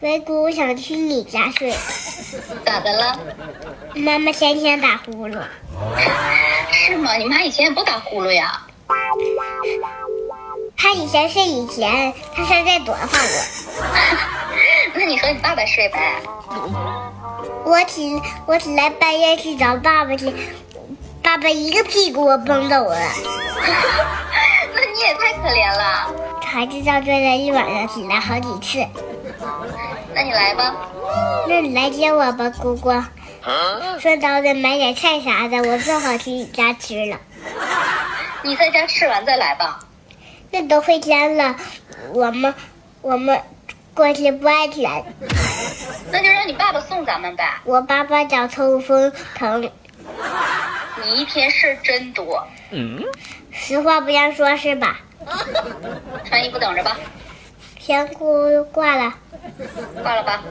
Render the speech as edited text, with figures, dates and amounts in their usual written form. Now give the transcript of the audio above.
喂，姑姑想去你家睡。咋的了？妈妈天天打呼噜。是吗？你妈以前也不打呼噜呀？她以前睡以前，她现在躲上我。那你和你爸爸睡呗。我起来半夜去找爸爸去，爸爸一个屁股我崩走了。那你也太可怜了。孩子照睡了一晚上，起来好几次。那你来吧。那你来接我吧，姑姑。顺道再买点菜啥的，我正好去你家吃了。你在家吃完再来吧。那都回家了，我们过去不安全。那就让你爸爸送咱们呗。我爸爸脚抽风疼。你一天事真多。实话不让说是吧？穿衣服等着吧。行，姑挂了。挂了吧。